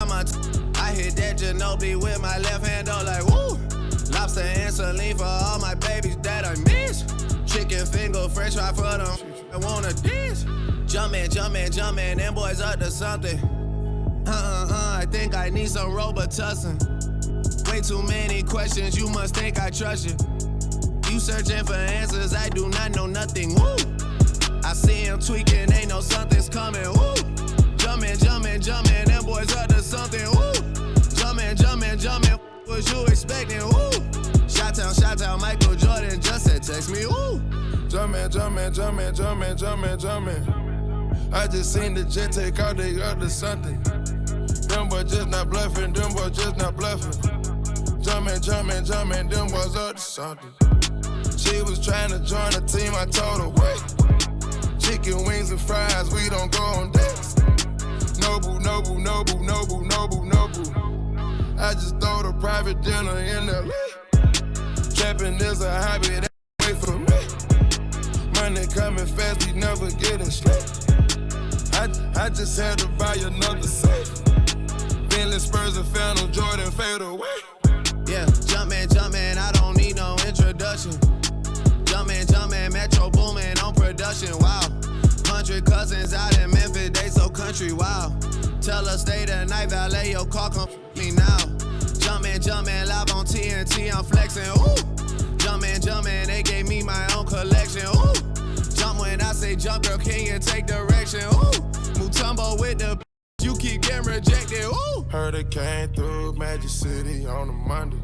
I hit that Ginobili with my left hand, oh like woo. Lobster and saline for all my babies that I miss. Chicken finger, french fry for them. I wanna dish. Jumpin', them boys up to something. I think I need some Robitussin. Way too many questions, you must think I trust you. You searching for answers, I do not know nothing, woo. I see him tweaking, ain't no something's coming, woo. Jumpin', them boys up to something, woo. Jumpin', what you expecting, woo. Shout out, Michael Jordan just said text me, woo. Jumpin'. I just seen the jet take out, they up to something. Them boys just not bluffing, Jumpin', them boys up to something. She was trying to join the team, I told her, wait. Chicken wings and fries, we don't go on dates. Nobu. I just throw the private dinner in L.A. Trapping is a hobby, that wait for me. Money coming fast, we never getting straight. I just had to buy another safe. Bentley Spurs and Phantom Jordan fade away. Yeah, jumpin', I don't need no introduction. Jumpin', Metro boomin' on production, wow. 100 cousins out in Memphis, they so country, wow. Tell her stay the night, valet your car, come me now. Jumpin', live on TNT, I'm flexin', ooh. Jumpin', they gave me my own collection, ooh. Jump when I say jump, girl, can you take direction, ooh. Mutombo with the you keep getting rejected, ooh. Heard it came through Magic City on a Monday.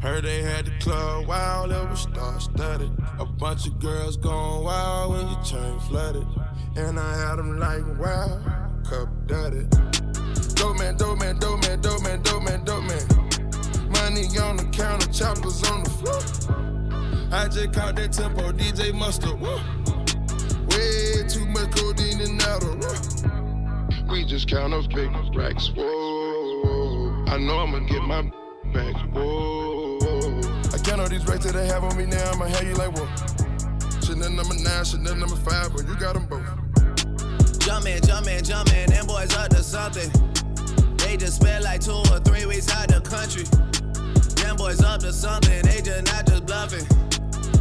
Heard they had the club wild, it was star-studded. A bunch of girls going wild when your chain flooded. And I had them like, wow, cup dirty. Dope man. Money on the counter, choppers on the floor. I just caught that tempo, DJ Mustard, woo. Way too much codeine and Adderall. We just count up big racks, whoa. I know I'ma get my back, whoa. I count all these racks that they have on me now, I'ma have you like, whoa. Chanel number 9, Chanel number 5, but you got them both. Jumpin', them boys up to something. They just spent like 2 or 3 weeks out the country. Them boys up to something, they just not just bluffing.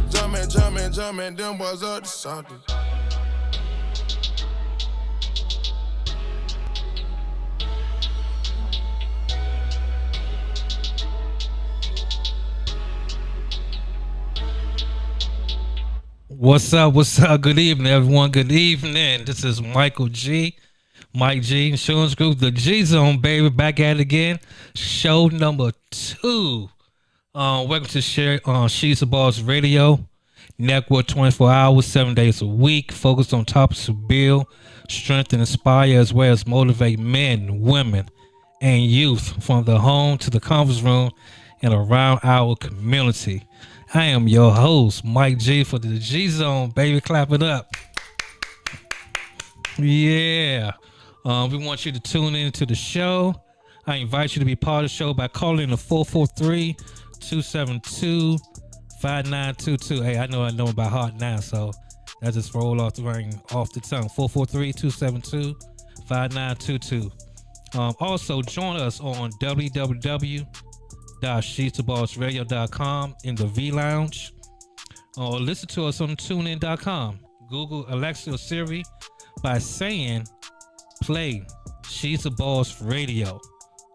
Jumpin', them boys up to something. What's up? Good evening, everyone. Good evening. This is Michael G. Mike G. Insurance Group, the G Zone, baby. Back at it again. Show number 2. Welcome to She's a Boss Radio. Network 24 hours, 7 days a week. Focused on topics to build, strengthen, inspire, as well as motivate men, women, and youth from the home to the conference room and around our community. I am your host, Mike G, for the G Zone, baby. Clap it up. Yeah. We want you to tune in to the show. I invite you to be part of the show by calling the 443-272-5922. Hey, I know about heart now, so that just roll off the tongue. 443-272-5922. Also, join us on www.she'sthebossradio.com in the V Lounge, or listen to us on tunein.com. Google Alexa or Siri by saying play She's a Boss Radio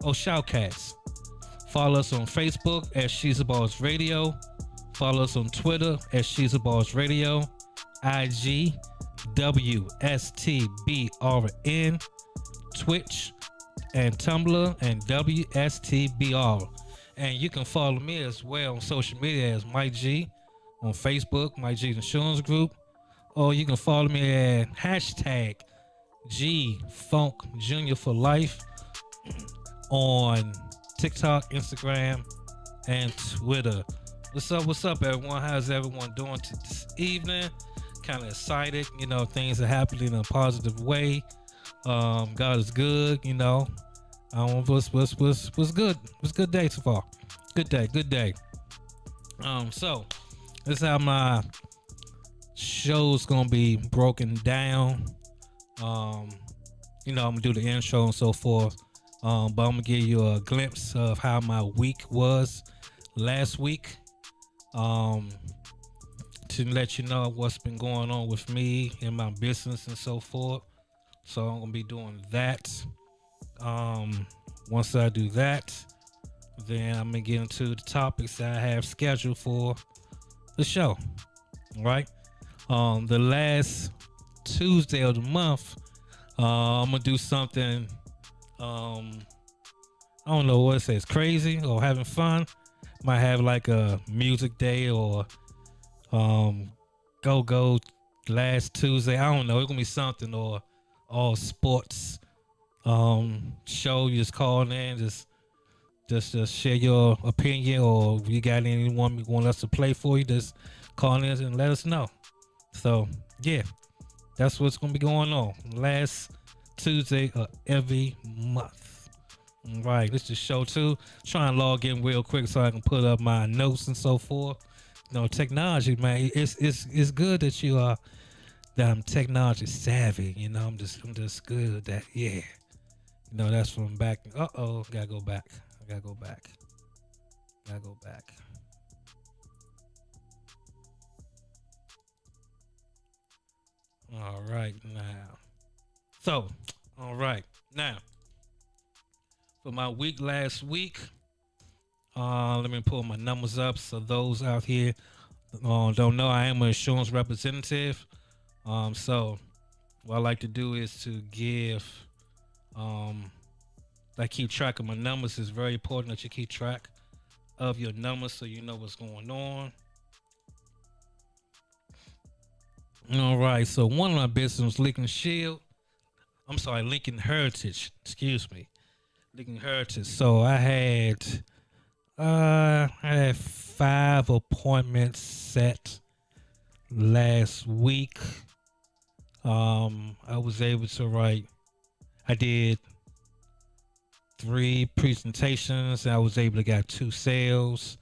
or Shoutcast. Follow us on Facebook at She's a Boss Radio. Follow us on Twitter at She's a Boss Radio. IG WSTBRN, Twitch and Tumblr and WSTBR. And you can follow me as well on social media as Mike G on Facebook, Mike G's Insurance Group, or you can follow me at hashtag G Funk Junior for Life on TikTok, Instagram, and Twitter. What's up, everyone? How's everyone doing this evening? Kind of excited, things are happening in a positive way. God is good, what's good? What's good day so far? Good day. So this is how my show's gonna be broken down. I'm gonna do the intro and so forth. But I'm gonna give you a glimpse of how my week was last week. Um, to let you know what's been going on with me in my business and so forth. So I'm gonna be doing that. Once I do that, then I'm gonna get into the topics that I have scheduled for the show. Right? The last Tuesday of the month, I'm gonna do something. I don't know what it says, crazy or having fun. Might have like a music day or go last Tuesday. I don't know. It's gonna be something or all sports show. You just call in, just share your opinion, or if you got anyone you want us to play for you, just call in and let us know. So yeah, that's what's gonna be going on last Tuesday of every month. All right, this is show 2. Try and log in real quick so I can put up my notes and so forth. You know, technology, man. It's good that you are that I'm technology savvy. You know, I'm just good at that. Yeah. You know, that's from back. Gotta go back. I gotta go back. Gotta go back. All right now. So, all right now. For my week last week, let me pull my numbers up so those out here don't know I am an insurance representative. So what I like to do is to give, I keep track of my numbers. It's very important that you keep track of your numbers so you know what's going on. All right, so one of my business was Lincoln Heritage, excuse me. Lincoln Heritage. So I had 5 appointments set last week. I was able to I did 3 presentations. I was able to get 2 sales,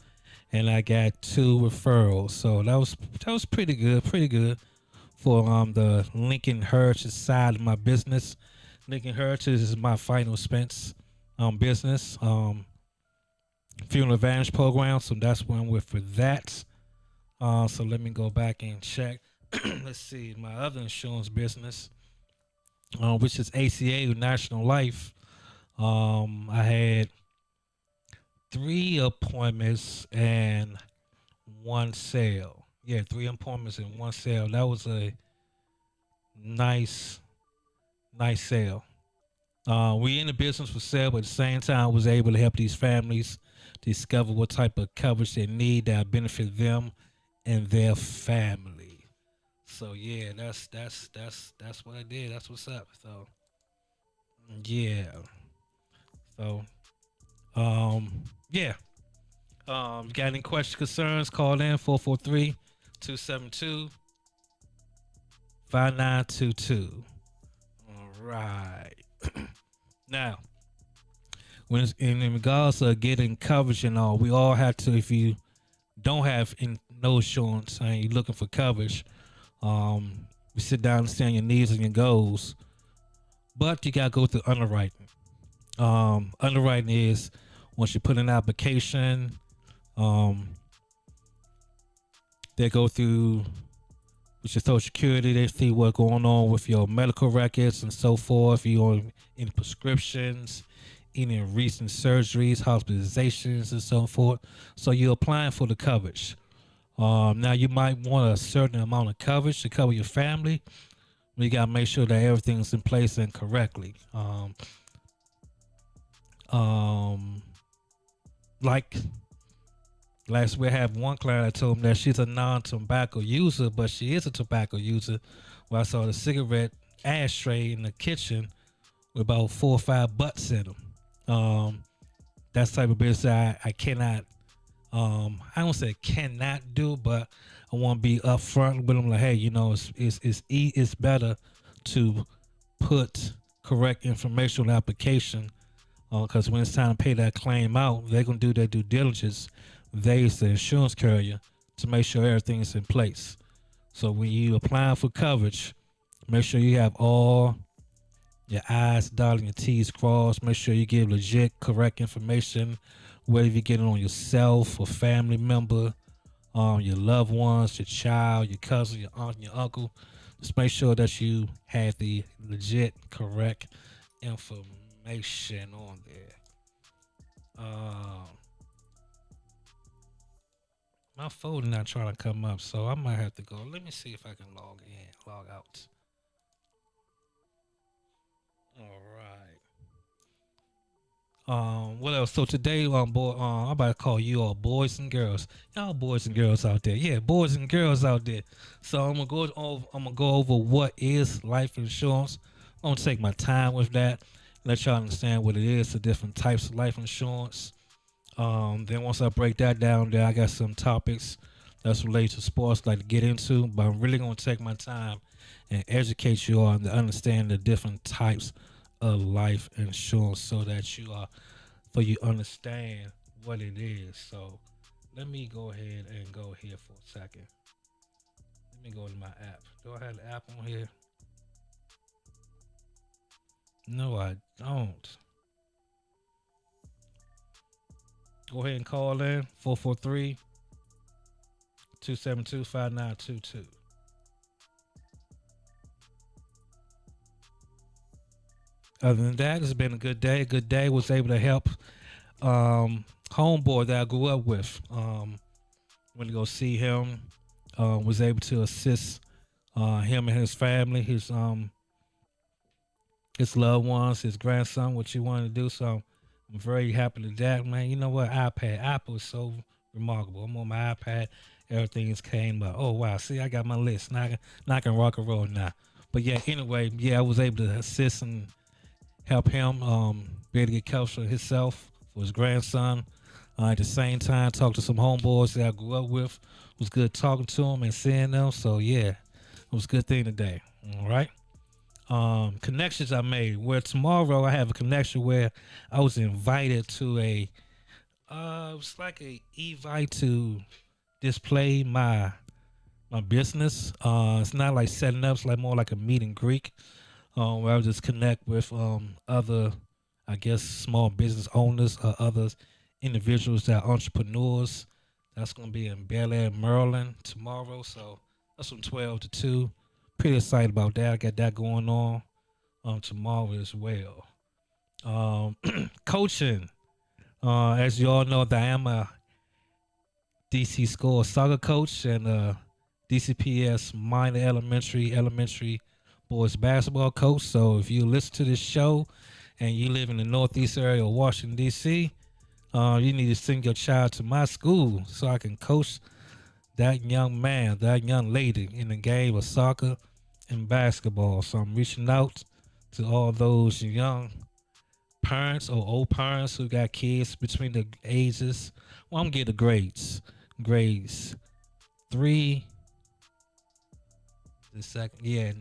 and I got 2 referrals. So that was pretty good for the Lincoln Heritage side of my business. Lincoln Heritage is my final expense business, funeral advantage program. So that's what I'm with for that. So let me go back and check. Let's see, my other insurance business, which is ACA National Life. I had 3 appointments and 1 sale. Yeah, 3 appointments and 1 sale. That was a nice sale. We in the business for sale, but at the same time, I was able to help these families discover what type of coverage they need that benefit them and their family. So yeah, that's what I did. That's what's up. So yeah. So yeah. You got any questions, concerns? Call in 443-272-5922. All right. Now, when it's in regards to getting coverage and all, we all have to. If you don't have no insurance and you're looking for coverage, you sit down and understand your needs and your goals. But you gotta go through underwriting. Underwriting is once you put in an application, they go through with your Social Security. They see what's going on with your medical records and so forth. You on any prescriptions, any recent surgeries, hospitalizations, and so forth. So you're applying for the coverage. Now you might want a certain amount of coverage to cover your family. You gotta make sure that everything's in place and correctly. Like last week, I have one client. I told him that she's a non-tobacco user, but she is a tobacco user. Well, I saw the cigarette ashtray in the kitchen with about 4 or 5 butts in them. That's the type of business I cannot. I don't say cannot do, but I want to be upfront with them. Like, hey, you know, it's better to put correct information on the application, because when it's time to pay that claim out, they're gonna do their due diligence. They, as the insurance carrier, to make sure everything is in place. So when you apply for coverage, make sure you have all your I's dotted, your T's crossed. Make sure you give legit, correct information, whether you get it on yourself or family member, your loved ones, your child, your cousin, your aunt, your uncle. Just make sure that you have the legit, correct information on there. My phone not trying to come up, so I might have to go. Let me see if I can log in, log out. All right. What else? So today, boy, I'm about to call you all boys and girls. Y'all boys and girls out there. Yeah, boys and girls out there. So I'm gonna go over what is life insurance. I'm gonna take my time with that, let y'all understand what it is, the different types of life insurance. Then once I break that down, there I got some topics that's related to sports I'd like to get into, but I'm really gonna take my time and educate you on to understand the different types of life insurance so that you understand what it is. So let me go ahead and go here for a second. Let me go to my app. Do I have the app on here? No, I don't. Go ahead and call in 443-272-5922. Other than that, it's been a good day. A good day. Was able to help homeboy that I grew up with. Went to go see him. Was able to assist him and his family, his loved ones, his grandson, what you wanted to do. So I'm very happy to that, man. You know what? Apple is so remarkable. I'm on my iPad. Everything's came up. Oh wow! See, I got my list. Now I can rock and roll now. But yeah, anyway, yeah, I was able to assist and help him be able to get coverage for himself, for his grandson. At the same time, talk to some homeboys that I grew up with. It was good talking to them and seeing them. So yeah, it was a good thing today. All right. Connections I made. Where tomorrow I have a connection where I was invited to it was like a evite to display my business. It's not like setting up. It's like more like a meet and greet. Where I would just connect with other, I guess, small business owners or other individuals that are entrepreneurs. That's going to be in Bel Air, Maryland tomorrow. So that's from 12 to 2. Pretty excited about that. I got that going on tomorrow as well. Coaching. As you all know, that I am a DC school soccer coach and DCPS minor elementary boys basketball coach. So if you listen to this show and you live in the Northeast area of Washington, D.C., you need to send your child to my school so I can coach that young man, that young lady in the game of soccer and basketball. So I'm reaching out to all those young parents or old parents who got kids between the ages. Well, I'm getting the grades. Grades 3. The second, yeah.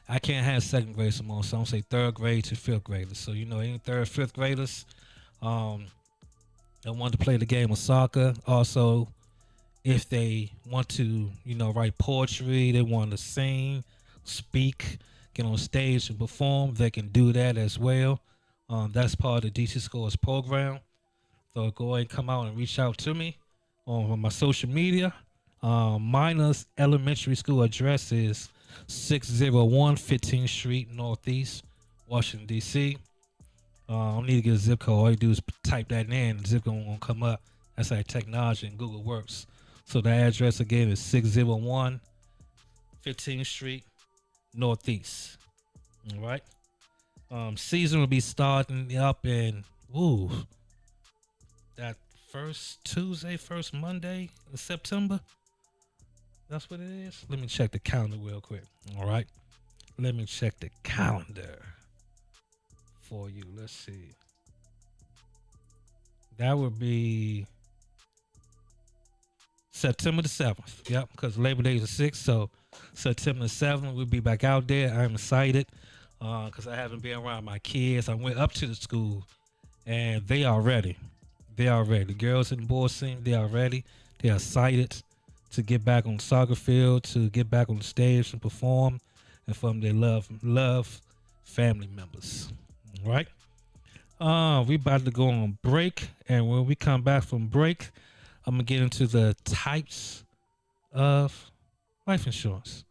I can't have second grade anymore, so I'm gonna say third grade to fifth graders. So any third, fifth graders, that want to play the game of soccer. Also, if they want to, write poetry, they want to sing, speak, get on stage and perform, they can do that as well. That's part of the DC Scores program. So go ahead and come out and reach out to me on my social media. Miner's elementary school address is 601 15th Street Northeast, Washington, D.C. I don't need to get a zip code. All you do is type that in, the zip code won't come up. That's how technology and Google works. So the address again is 601 15th Street Northeast. All right. Season will be starting up in that first Monday in September. That's what it is. Let me check the calendar real quick. All right. Let me check the calendar for you. Let's see. That would be September the 7th. Yep, because Labor Day is the 6th. So September the 7th, we'll be back out there. I'm excited because I haven't been around my kids. I went up to the school and they are ready. They are ready. The girls and the boys team, they are ready. They are excited to get back on the soccer field, to get back on the stage and perform, and for them they love family members. All right. We about to go on break, and when we come back from break, I'm gonna get into the types of life insurance.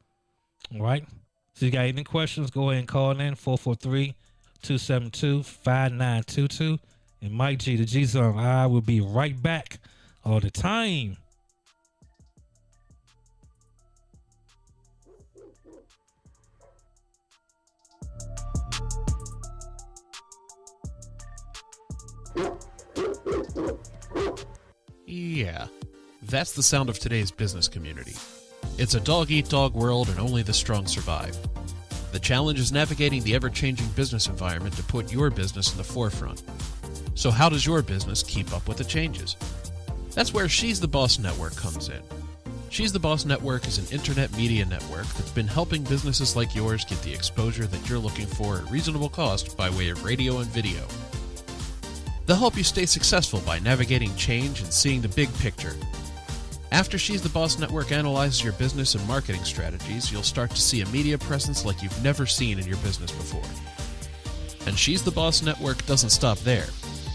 All right. So you got any questions, go ahead and call in 443-272-5922. And Mike G, the G Zone, I will be right back all the time. Yeah, that's the sound of today's business community. It's a dog-eat-dog world and only the strong survive. The challenge is navigating the ever-changing business environment to put your business in the forefront. So how does your business keep up with the changes? That's where She's the Boss Network comes in. She's the Boss Network is an internet media network that's been helping businesses like yours get the exposure that you're looking for at reasonable cost by way of radio and video. They'll help you stay successful by navigating change and seeing the big picture. After She's the Boss Network analyzes your business and marketing strategies, you'll start to see a media presence like you've never seen in your business before. And She's the Boss Network doesn't stop there.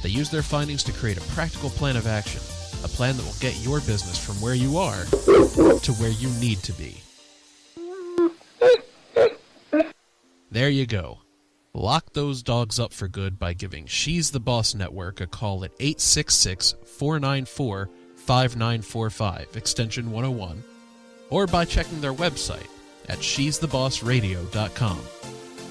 They use their findings to create a practical plan of action, a plan that will get your business from where you are to where you need to be. There you go. Lock those dogs up for good by giving She's the Boss Network a call at 866-494-5945, extension 101, or by checking their website at she'sthebossradio.com.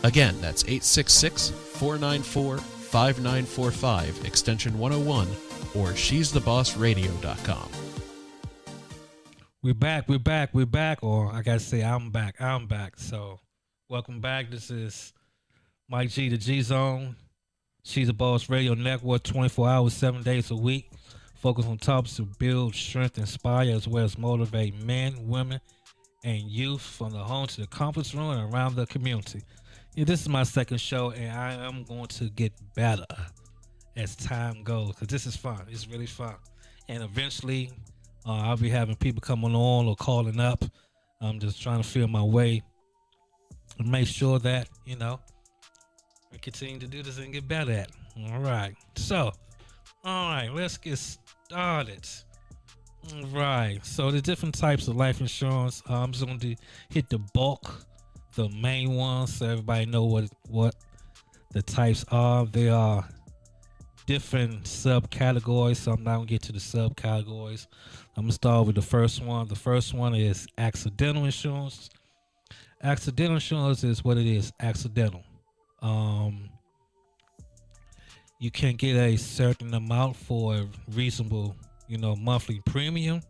Again, that's 866-494-5945, extension 101, or she'sthebossradio.com. We're back, or I gotta say I'm back. So welcome back. This is Mike G, the G Zone. She's the Boss Radio Network, 24 hours, 7 days a week. Focus on topics to build, strength, inspire, as well as motivate men, women, and youth from the home to the conference room and around the community. Yeah, this is my second show, and I am going to get better as time goes, because this is fun. It's really fun. And eventually, I'll be having people coming on or calling up. I'm just trying to feel my way and make sure that, we continue to do this and get better at it. All right. So, let's get started. All right. So, the different types of life insurance. I'm just going to hit the bulk, the main ones, so everybody know what the types are. There are different subcategories, so I'm not going to get to the subcategories. I'm going to start with the first one. The first one is accidental insurance. Accidental insurance is what it is, accidental. You can get a certain amount for a reasonable, monthly premium.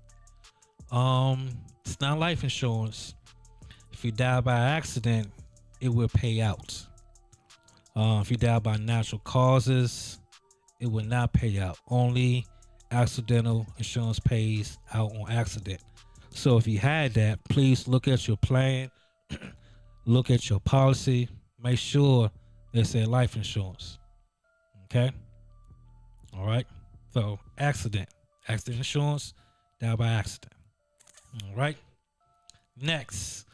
It's not life insurance. If you die by accident, it will pay out. If you die by natural causes, it will not pay out. Only accidental insurance pays out on accident. So if you had that, please look at your plan, look at your policy, make sure there's a life insurance. Okay? All right? So accident insurance, die by accident. All right? Next,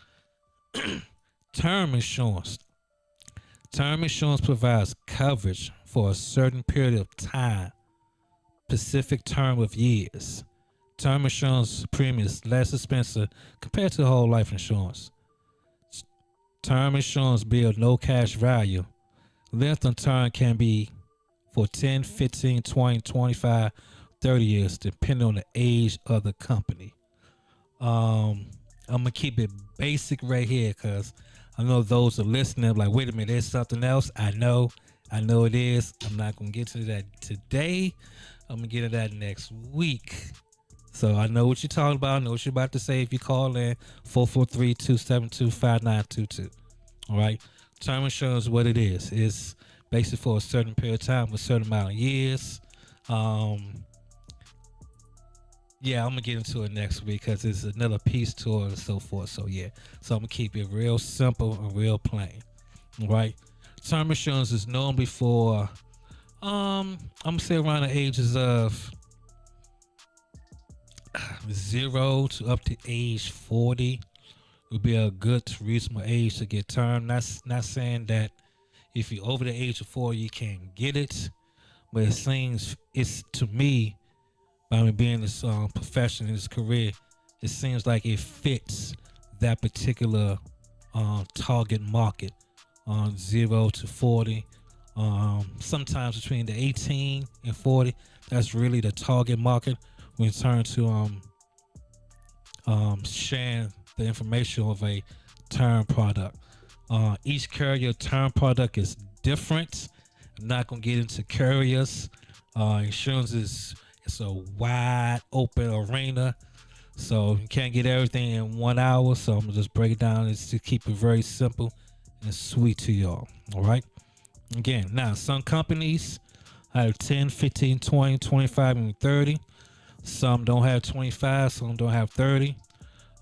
term insurance. Term insurance provides coverage for a certain period of time, specific term of years. Term insurance premium is less expensive compared to whole life insurance. Term insurance builds no cash value. Length of term can be for 10, 15, 20, 25, 30 years, depending on the age of the company. I'm going to keep it basic right here, because I know those are listening like, wait a minute, there's something else. I know it is. I'm not going to get to that today. I'm going to get to that next week. So I know what you're talking about. I know what you're about to say if you call in 443-272-5922. All right. Term insurance is what it is. It's basically for a certain period of time, a certain amount of years. Yeah, I'm going to get into it next week because there's another piece to it and so forth. So, yeah. So, I'm going to keep it real simple and real plain. All right. Term insurance is normally for, I'm going to say around the ages of 0 to up to age 40 would be a good, reasonable age to get term. Not saying that if you're over the age of 40, you can't get it. But it seems, it's to me, by me being this profession in this career, it seems like it fits that particular target market on 0 to 40. Sometimes between the 18 and 40, that's really the target market when it turns to sharing the information of a term product. Each carrier term product is different. I'm not gonna get into carriers. Insurance it's a wide open arena, so you can't get everything in 1 hour. So I'm gonna just break it down just to keep it very simple and sweet to y'all. All right. Again, now some companies have 10, 15, 20, 25, and 30. Some don't have 25, some don't have 30.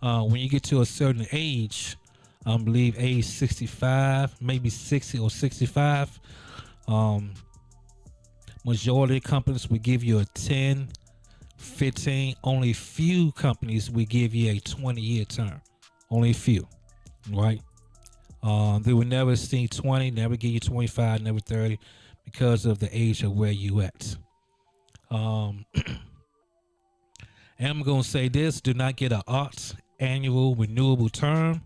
When you get to a certain age, I believe age 65, maybe 60 or 65, majority of companies will give you a 10, 15. Only few companies will give you a 20-year term. Only a few, right? They will never see 20, never give you 25, never 30 because of the age of where you at. And I'm going to say this, do not get an ART, annual renewable term.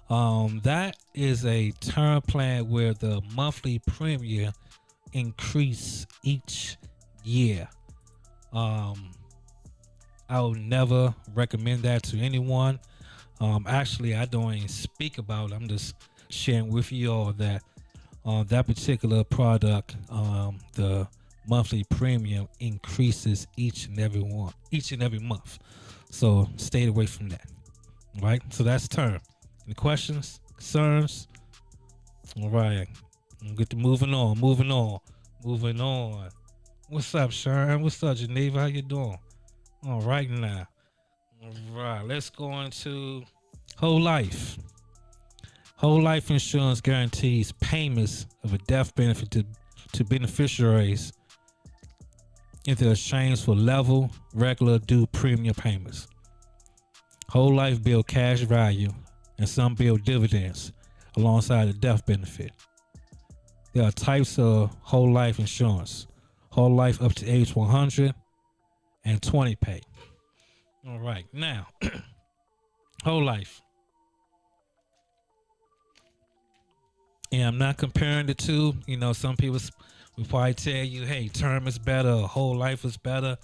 That is a term plan where the monthly premium increase each year. I would never recommend that to anyone. Actually, I don't even speak about it. I'm just sharing with you all that that particular product, the monthly premium increases each and every month. So stay away from that. All right. So that's term. Any questions, concerns? All right. We'll get to moving on. What's up, Sharon? What's up, Geneva? How you doing? All right now. All right. Let's go into whole life. Whole life insurance guarantees payments of a death benefit to beneficiaries in the exchange for level, regular due premium payments. Whole life build cash value and some build dividends alongside the death benefit. There are types of whole life insurance. Whole life up to age 100 and 20 pay. All right, now, whole life. And I'm not comparing the two. You know, some people will probably tell you, hey, term is better, whole life is better.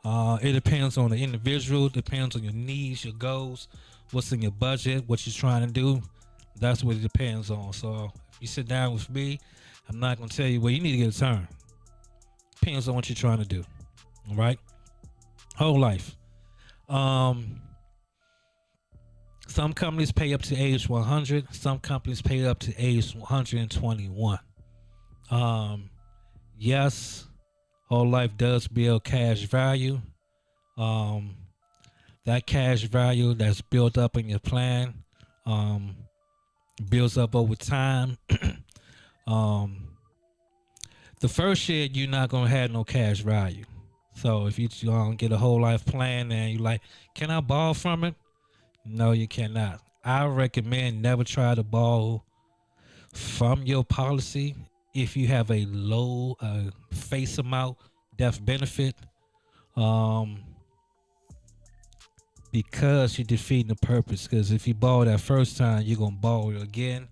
It depends on the individual, depends on your needs, your goals, what's in your budget, what you're trying to do. That's what it depends on. So if you sit down with me, I'm not going to tell you, well, you need to get a term. Depends on what you're trying to do. All right? Whole life. Some companies pay up to age 100. Some companies pay up to age 121. Yes, whole life does build cash value. That cash value that's built up in your plan builds up over time. The first year, you're not going to have no cash value. So if you get a whole life plan and you're like, can I borrow from it? No, you cannot. I recommend never try to borrow from your policy if you have a low face amount death benefit, because you're defeating the purpose. Because if you borrow that first time, you're going to borrow it again.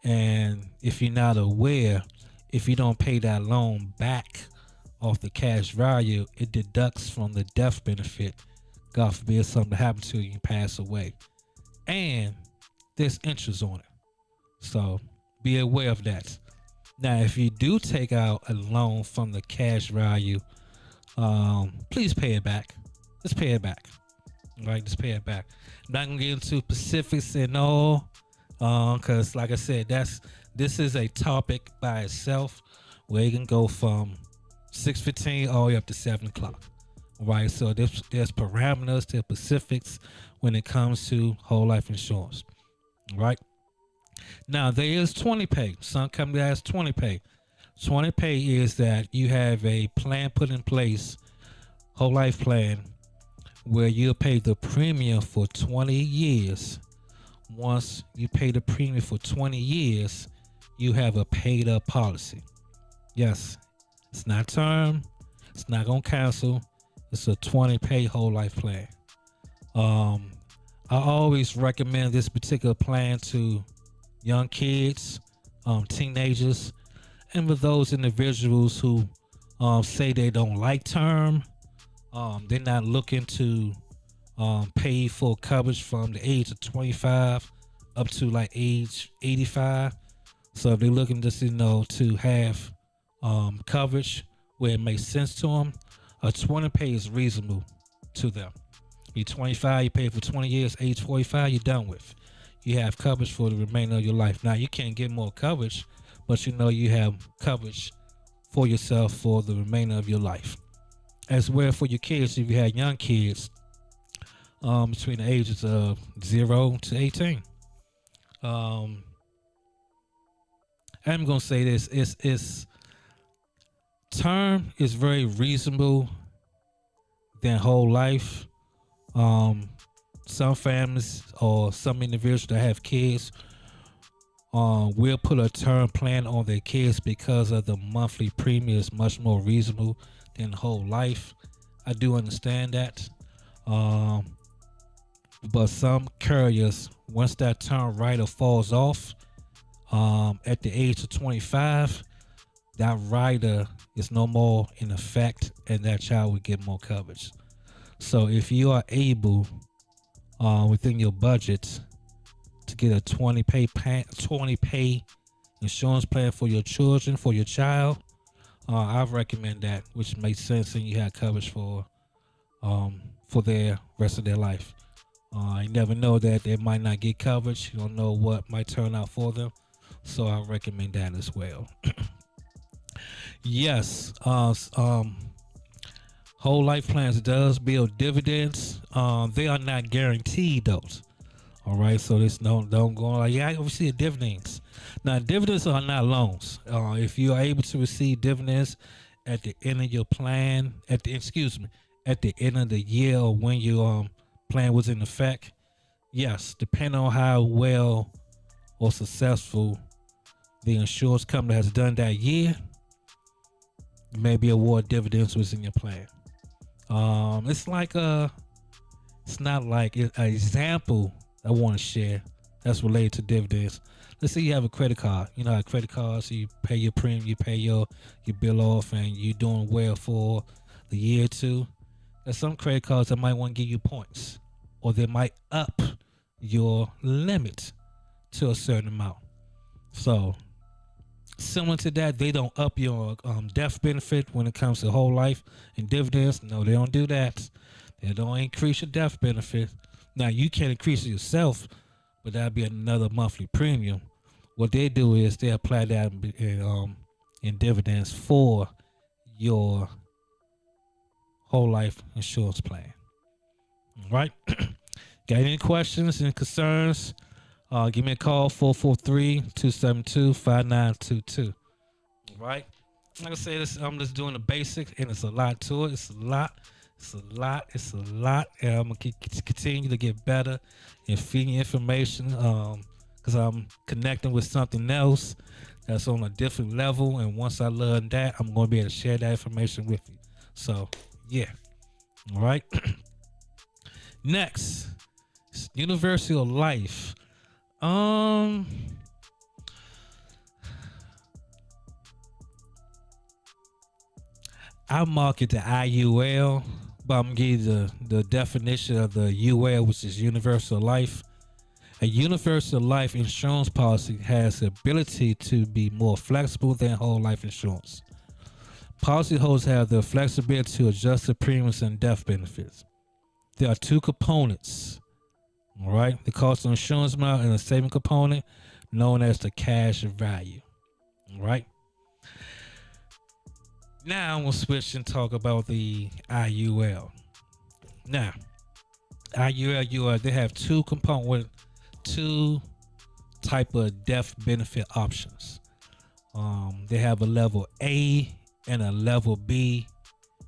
And if you're not aware, if you don't pay that loan back off the cash value, it deducts from the death benefit. God forbid something happens to you, you pass away. And there's interest on it. So be aware of that. Now, if you do take out a loan from the cash value, please pay it back. Just pay it back. All right, just pay it back. I'm not gonna get into specifics and all, because like I said, this is a topic by itself where you can go from 6:15 all the way up to 7 o'clock. Right, so there's parameters, there's specifics when it comes to whole life insurance. Right. Now there is 20 pay. Some company has 20 pay. 20 pay is that you have a plan put in place, whole life plan, where you'll pay the premium for 20 years. Once you pay the premium for 20 years, you have a paid up policy. Yes, it's not term, it's not gonna cancel. It's a 20 pay whole life plan. I always recommend this particular plan to young kids, teenagers, and for those individuals who say they don't like term. They're not looking to pay full coverage from the age of 25 up to like age 85. So if they're looking just to have coverage where it makes sense to them, a 20 pay is reasonable to them. You're 25, you pay for 20 years, age 45, you're done with. You have coverage for the remainder of your life. Now you can't get more coverage, but you have coverage for yourself for the remainder of your life. As well for your kids, if you have young kids between the ages of 0 to 18. I'm gonna say this: it's term is very reasonable than whole life. Some families or some individuals that have kids will put a term plan on their kids because of the monthly premium is much more reasonable than whole life. I do understand that. But some carriers, once that term rider falls off at the age of 25, that rider is no more in effect and that child will get more coverage. So if you are able within your budget to get a 20 pay insurance plan for your children, for your child, I recommend that, which makes sense, and you have coverage for their rest of their life. You never know that they might not get coverage. You don't know what might turn out for them, so I recommend that as well. Yes, whole life plans does build dividends. They are not guaranteed those. All right, so this don't go like, yeah, I receive dividends. Now, dividends are not loans. If you are able to receive dividends at the end of your plan, at the end of the year or when your plan was in effect, yes, depending on how well or successful the insurance company has done that year, you may be awarded dividends within your plan. It's not like an example I want to share that's related to dividends. Let's say you have a credit card. You know how credit cards, you pay your premium, you pay your bill off, and you're doing well for the year or two. There's some credit cards that might want to give you points, or they might up your limit to a certain amount. So similar to that, they don't up your death benefit when it comes to whole life and dividends. No, they don't do that. They don't increase your death benefit. Now, you can increase it yourself, but that'd be another monthly premium. What they do is they apply that in dividends for your whole life insurance plan. All right. Got any questions and concerns? Give me a call, 443-272-5922. All right. Like I said, I'm just doing the basics, and it's a lot to it. It's a lot. And I'm going to continue to get better and feed you information because I'm connecting with something else that's on a different level. And once I learn that, I'm going to be able to share that information with you. So, yeah. All right. Next, Universal Life. I market the IUL, but I'm going to give you the definition of the UL, which is Universal Life. A universal life insurance policy has the ability to be more flexible than whole life insurance. Policyholders have the flexibility to adjust the premiums and death benefits. There are two components, all right? The cost of insurance amount and a saving component known as the cash value, all right? Now I'm going to switch and talk about the IUL. Now, IUL, they have two type of death benefit options. They have a level A and a level B,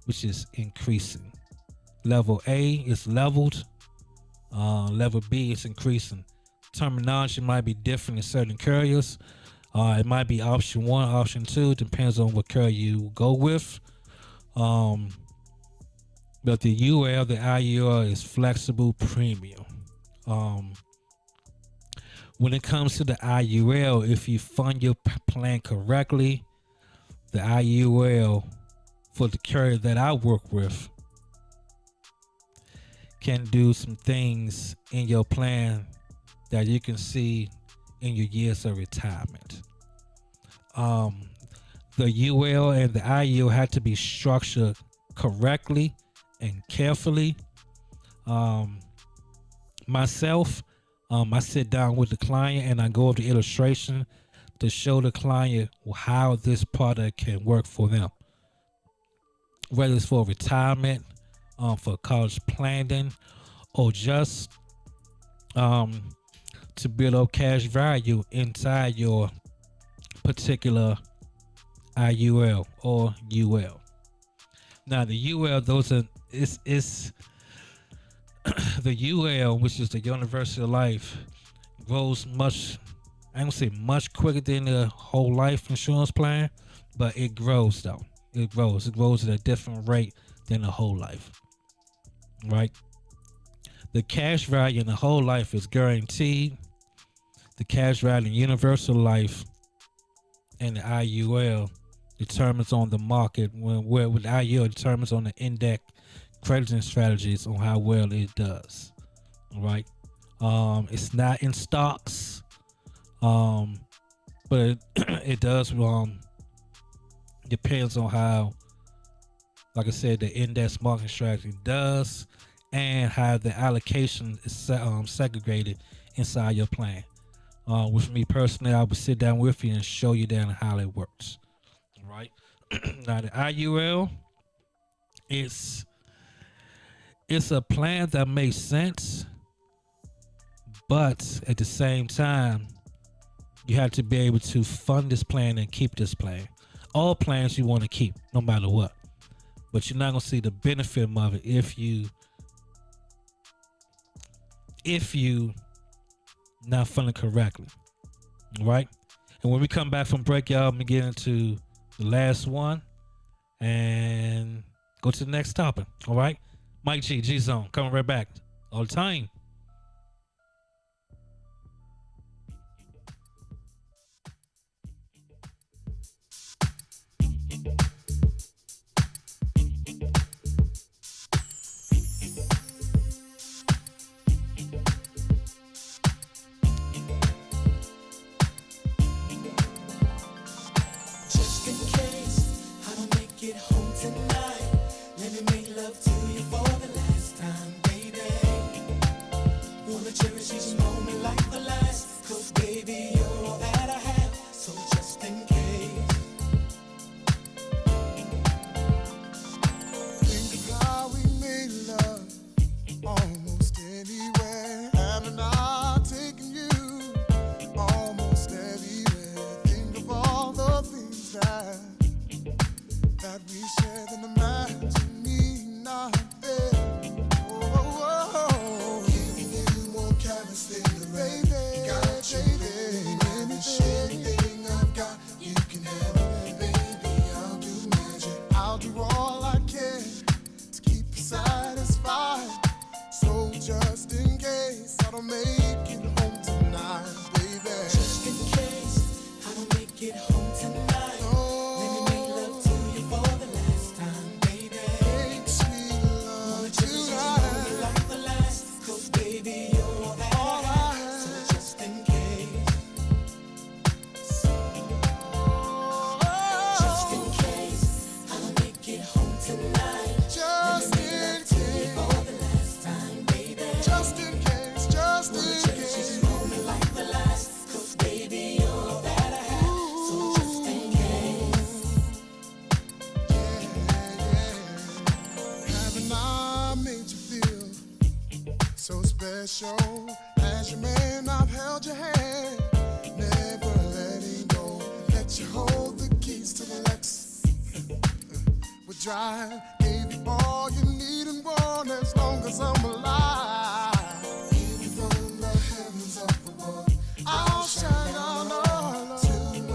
which is increasing. Level A is leveled. Level B is increasing. Terminology might be different in certain carriers. It might be option one, option two, depends on what carrier you go with. But the UL, the IUL is flexible premium. When it comes to the IUL, if you fund your plan correctly, the IUL for the carrier that I work with can do some things in your plan that you can see in your years of retirement. The UL and the IUL have to be structured correctly and carefully. Myself, I sit down with the client and I go over the illustration to show the client how this product can work for them. Whether it's for retirement, for college planning, or just to build up cash value inside your particular IUL or UL. Now the UL, it's the UL, which is the Universal Life, grows much, I don't say much quicker than the whole life insurance plan, but it grows though. It grows at a different rate than the whole life, right? The cash value in the whole life is guaranteed. The cash value in Universal Life and the IUL determines on the market, where with the IUL determines on the index crediting strategies on how well it does. All right. It's not in stocks, but it does depends on how, like I said, the index market strategy does and how the allocation is segregated inside your plan. With me personally, I would sit down with you and show you down how it works. All right. Now the IUL, it's a plan that makes sense, but at the same time, you have to be able to fund this plan and keep this plan. All plans you want to keep, no matter what, but you're not gonna see the benefit of it if you not funded correctly. All right. And when we come back from break, y'all, I'm gonna get into the last one and go to the next topic. All right. Mike G Zone, coming right back all the time. Just in case I don't make it home tonight, let me make love to you for the last time, baby. Wanna cherish each moment like the last, 'cause baby, you're all that I have, so just in case. Think of how we made love almost anywhere. Haven't I taken you almost everywhere? Think of all the things that we shared and imagine me not there. Oh, giving you more carrots than the baby. Got you, baby. Anything I've got, you can have it, baby. I'll do magic. I'll do all I can to keep you satisfied. So just in case I don't make it home tonight, baby. Just in case I don't make it home tonight, let me make love to you for the last time, baby. Make sweet love Wanna cherish each moment tonight. like the last, 'cause baby, you're all that I have, so just in case. Just in case I don't make it home tonight, Just let me make in love to you case. for the last time, baby. Just in case, just Wanna in cherish case. each moment like the last, 'cause baby, you're all that I have, so just in case. Haven't I made you feel so special? As your man, I've held your hand, never letting go. Let you hold the keys to the Lex. We'll drive, gave you all you need and want as long as I'm alive. Even from the heavens up above, I'll shine on all tonight.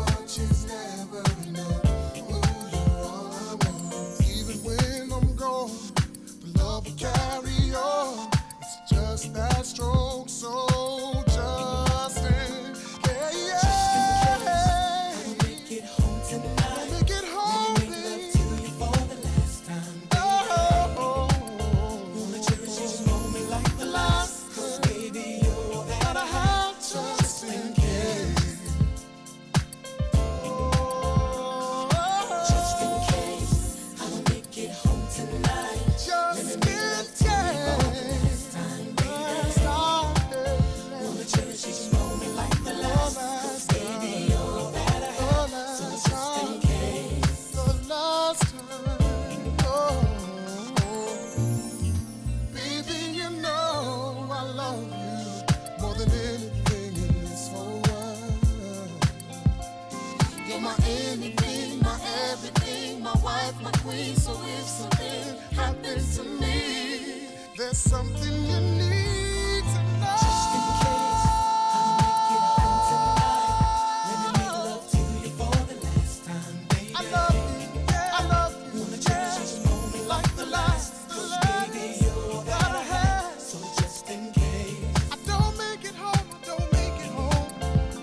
something happens to me, there's something you need to know. Just in case I make it home tonight, let me make love to you for the last time, baby. I love you, yeah. I love you. Wanna cherish each moment like the last. Cause baby, you're all that I have. So just in case I don't make it home, I don't make it home,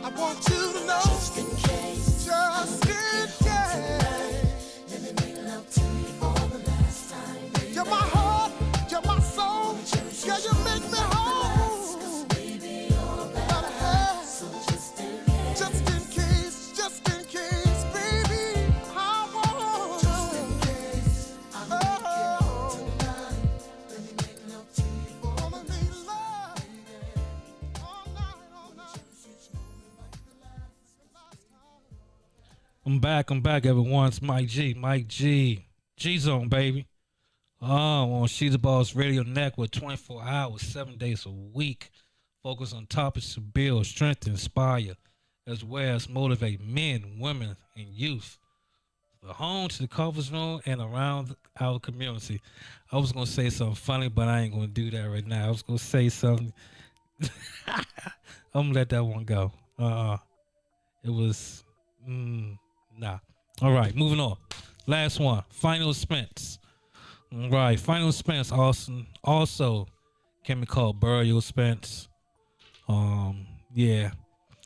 I want you to know. Just in case, just in case, let me make love to you for the last time, baby. You're my heart, you're my soul, yeah, you make me whole. Cause baby, you're all that I have. So just in case, just in case, baby, I want. Just in case I make it home tonight, let me make love to you for the last time, baby. All night, all night. Each moment like the last time. I'm back, everyone. It's Mike G. G-Zone, baby. On She's the Boss Radio Network, 24 hours, 7 days a week. Focus on topics to build, strengthen, inspire, as well as motivate men, women, and youth. The home to the conference room and around our community. I was going to say something funny, but I ain't going to do that right now. I was going to say something. I'm going to let that one go. It was, nah. All right, moving on. Last one, final expense. All right, final expense also can be called burial expense. Yeah,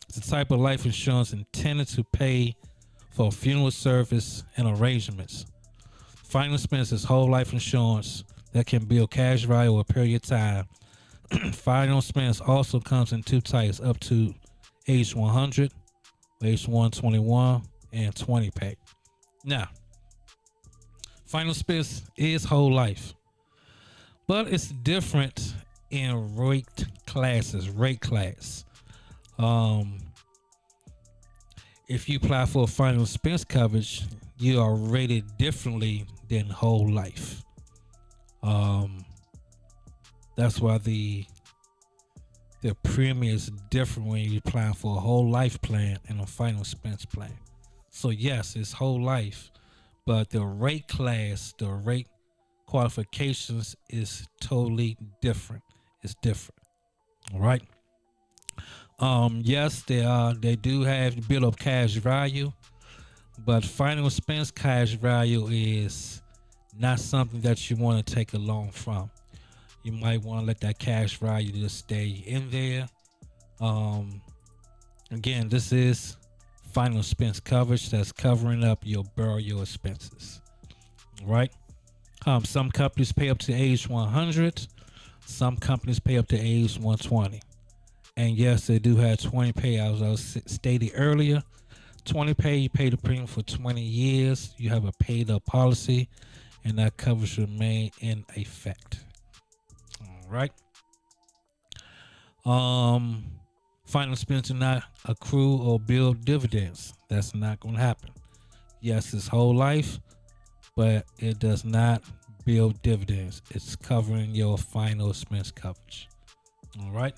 it's a type of life insurance intended to pay for funeral service and arrangements. Final expense is whole life insurance that can build cash value over a period of time. Final expense also comes in two types, up to age 100, age 121, and 20 pay. Now, final expense is whole life, but it's different in rate class. If you apply for a final expense coverage, you are rated differently than whole life. That's why the premium is different when you apply for a whole life plan and a final expense plan. So yes, it's whole life, but the rate class, the rate qualifications is totally different. It's different. All right. Yes, they do have to build up cash value, but final expense cash value is not something that you want to take a loan from. You might want to let that cash value just stay in there. Again, this is final expense coverage that's covering up your burial expenses. All right. Some companies pay up to age 100. Some companies pay up to age 120. And yes, they do have 20 payouts. I was stated earlier. 20 pay, you pay the premium for 20 years. You have a paid up policy, and that coverage remain in effect. All right. Final expense do not accrue or build dividends. That's not going to happen. Yes, it's whole life, but it does not build dividends. It's covering your final expense coverage. All right.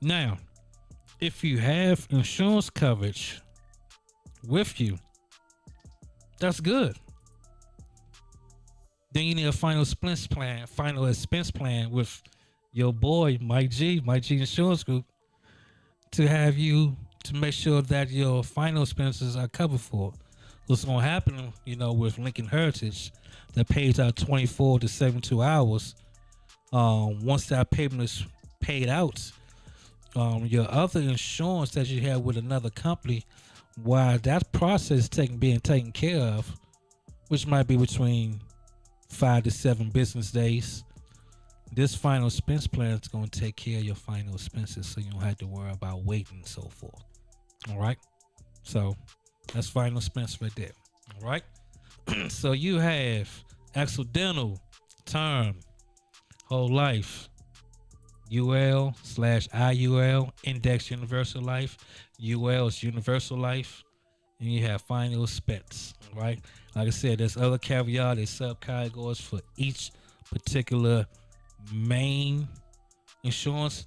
Now, if you have insurance coverage with you, that's good. Then you need a final expense plan with your boy Mike G Insurance Group to have you to make sure that your final expenses are covered for. What's going to happen, with Lincoln Heritage, that pays out 24 to 72 hours. Once that payment is paid out, your other insurance that you have with another company, while that process being taken care of, which might be between 5 to 7 business days, this final expense plan is going to take care of your final expenses, so you don't have to worry about waiting and so forth. All right. So that's final expense right there. All right. So you have accidental, term, whole life, UL/IUL, index universal life. UL is universal life, and you have final expense. All right. Like I said, there's other caveat, there's subcategories for each particular main insurance.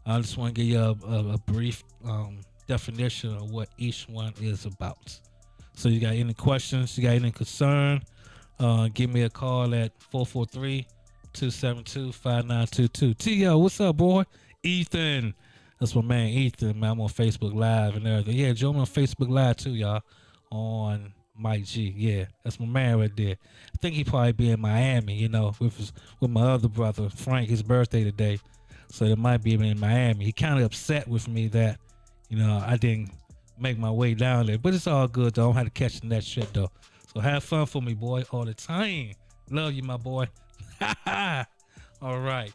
I just want to give you a brief definition of what each one is about. So you got any questions, you got any concern, Give me a call at 443-272-5922. T.O., what's up, boy? Ethan. That's my man, Ethan. Man, I'm on Facebook Live and everything. Yeah, join me on Facebook Live too, y'all. On Mike G. Yeah, that's my man right there. I think he probably be in Miami, with my other brother, Frank, his birthday today. So it might be in Miami. He kind of upset with me that, I didn't make my way down there. But it's all good, though. I don't have to catch that shit, though. So have fun for me, boy, all the time. Love you, my boy. All right.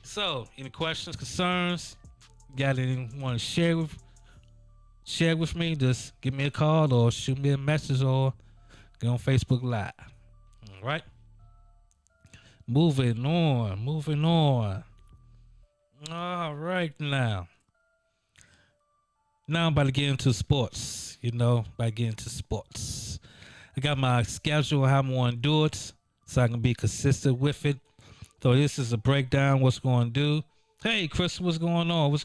So, any questions, concerns? Got anything want to share with me? Just give me a call or shoot me a message or get on Facebook Live. All right. Moving on. All right now. Now I'm about to get into sports. I got my schedule, how I'm going to do it, so I can be consistent with it. So this is a breakdown, what's going to do. Hey, Chris, what's going on?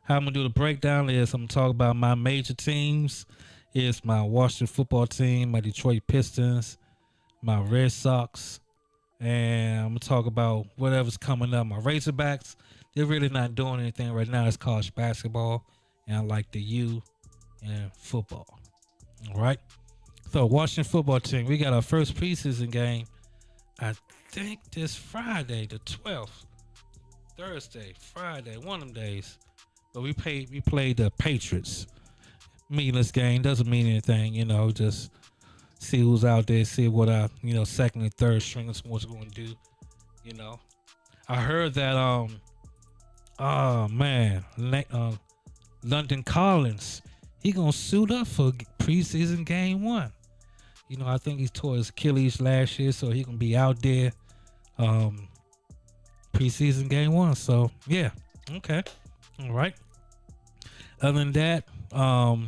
How I'm going to do the breakdown is I'm going to talk about my major teams. It's my Washington football team, my Detroit Pistons, my Red Sox, and I'm going to talk about whatever's coming up. My Razorbacks, they're really not doing anything right now. It's college basketball, and I like the U and football. All right? So, Washington football team, we got our first preseason game, I think this Friday, the 12th. Thursday, Friday, one of them days. But we played the Patriots. Meaningless game, doesn't mean anything, just see who's out there, see what our, second and third stringers what's going to do, I heard that, London Collins, he going to suit up for preseason game 1. I think he tore his Achilles last year, so he can be out there preseason game 1. So, yeah. Okay. All right. Other than that, I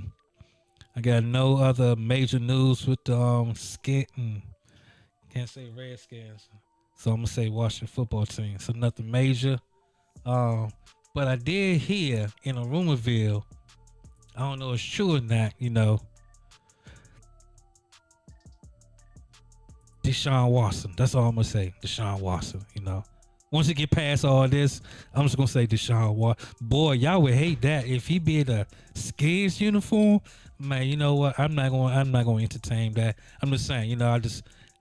got no other major news with the can't say Redskins. So, I'm going to say Washington football team. So, nothing major. But I did hear in a rumorville, I don't know if it's true or not, Deshaun Watson. That's all I'm going to say. Deshaun Watson, Once you get past all this, I'm just going to say Deshaun Watson. Boy, y'all would hate that. If he be in a Skins uniform, man, you know what? I'm not going to entertain that. I'm just saying, I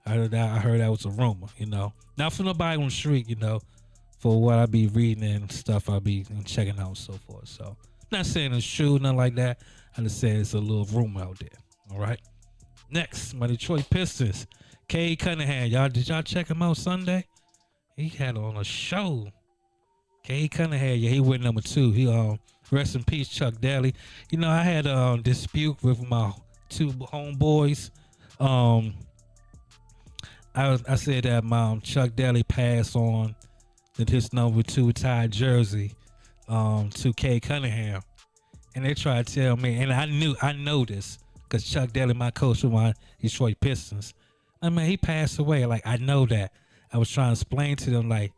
heard that was a rumor, Not for nobody on the street, for what I be reading and stuff I be checking out and so forth. So, not saying it's true, nothing like that. I'm just saying it's a little rumor out there. All right. Next, my Detroit Pistons. Cade Cunningham, did y'all check him out Sunday? He had on a show. Cade Cunningham, he went number 2. He rest in peace, Chuck Daly. I had a dispute with my 2 homeboys. I said that Chuck Daly passed on that his number 2 tied jersey to Cade Cunningham, and they tried to tell me, and I know this because Chuck Daly, my coach for my Detroit Pistons. He passed away. Like, I know that. I was trying to explain to them, like,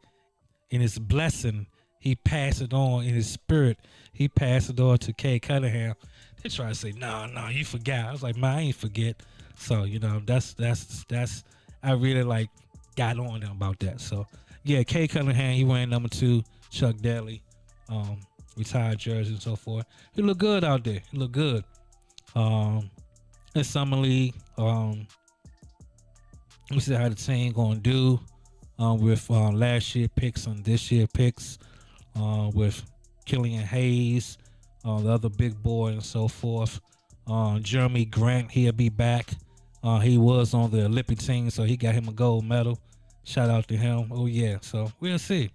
in his blessing, he passed it on in his spirit. He passed it on to Cade Cunningham. They try to say, no, you forgot. I was like, man, I ain't forget. So, that's I really, like, got on them about that. So, yeah, Cade Cunningham, he went number 2. Chuck Daly, retired jersey and so forth. He looked good out there. He looked good. In Summer League, we see how the team gonna do with last year picks and this year picks with Killian Hayes, the other big boy and so forth. Jeremy Grant, he'll be back. He was on the Olympic team, so he got him a gold medal. Shout out to him. Oh yeah, so we'll see.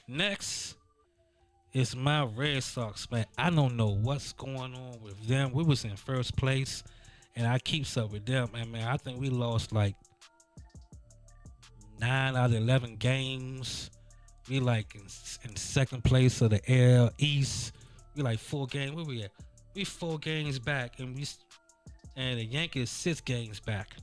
Next is my Red Sox, man. I don't know what's going on with them. We was in first place, and I keeps up with them. And man, I think we lost like 9 out of 11 games. We like in second place of the AL East. We like 4 games. Where we at? We 4 games back, and the Yankees 6 games back.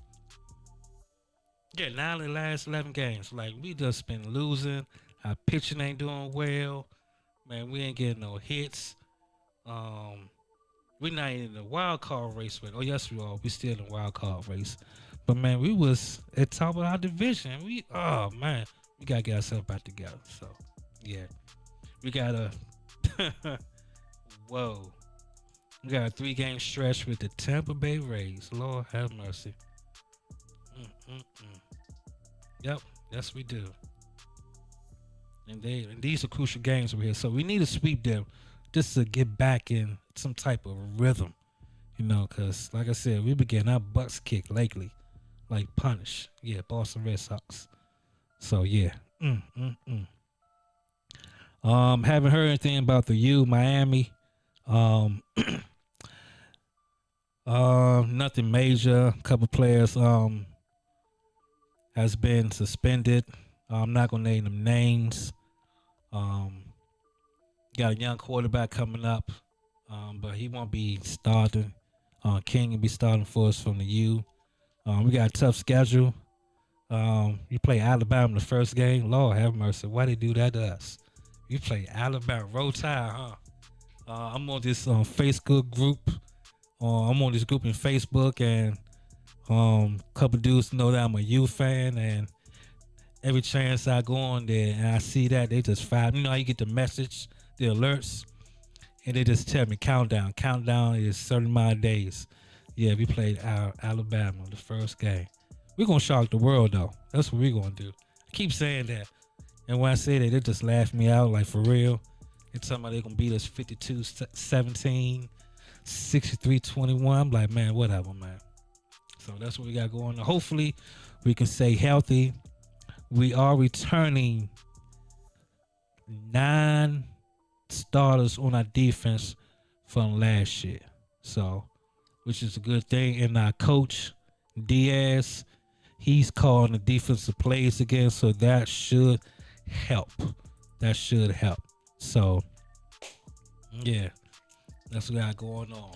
Yeah, 9 of the last 11 games. Like, we just been losing. Our pitching ain't doing well. Man, we ain't getting no hits. We're not in the wild card race with. Oh yes, we are. We still in the wild card race. But man, we was at top of our division. We gotta get ourselves back together. So yeah, we gotta. Whoa, we got a 3-game stretch with the Tampa Bay Rays. Lord have mercy. Mm-mm-mm. Yep, yes we do. And these are crucial games over here. So we need to sweep them just to get back in some type of rhythm, because like I said, we been getting our butts kicked lately, like punish. Yeah, Boston Red Sox. So yeah. Haven't heard anything about the U, Miami. Nothing major. A couple players has been suspended. I'm not gonna name them names. Got a young quarterback coming up, but he won't be starting. King will be starting for us from the U. We got a tough schedule. You play Alabama the first game. Lord have mercy. Why they do that to us? You play Alabama. Roll Tide, huh? I'm on this Facebook group. I'm on this group in Facebook, and a couple dudes know that I'm a U fan, and every chance I go on there and I see that, they just fire. You know how you get the message, the alerts, and they just tell me countdown. Countdown is certain amount of days. Yeah, we played Alabama the first game. We're going to shock the world, though. That's what we're going to do. I keep saying that. And when I say that, they just laugh me out, like, for real. They're talking about they're going to beat us 52-17, 63-21. I'm like, man, whatever, man. So that's what we got going on. Hopefully, we can stay healthy. We are returning 9 starters on our defense from last year. So, which is a good thing. And our coach, B.O.S.S, he's calling the defensive plays again, so that should help. So, yeah, that's what I got going on.